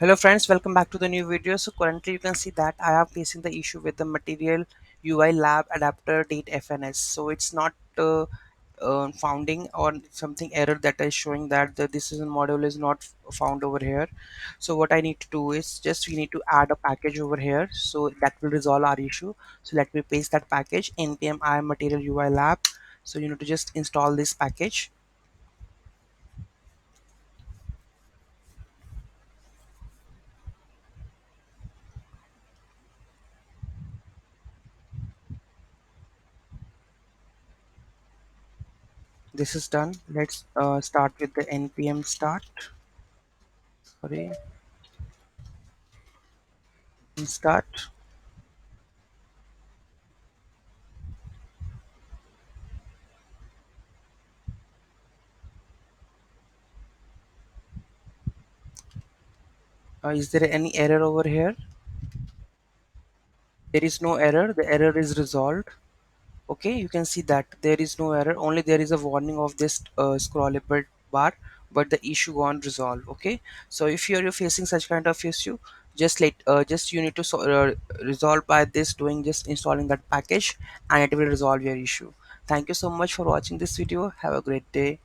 Hello friends, welcome back to the new video. So currently you can see that I am facing the issue with the Material UI lab adapter date FNS. So it's not founding or something error that is showing that the decision module is not found over here. So what I need to do is just we need to add a package over here, so that will resolve our issue. So let me paste that package npm I Material UI lab. So you need to just install this package. This is done. Let's start with the npm start. Sorry, start. Is there any error over here? There is no error. The error is resolved. Okay, you can see that there is no error. Only there is a warning of this scrollable bar, but the issue gone resolve. Okay, so if you're facing such kind of issue, just you need to resolve by this doing just installing that package, and it will resolve your issue. Thank you so much for watching this video. Have a great day.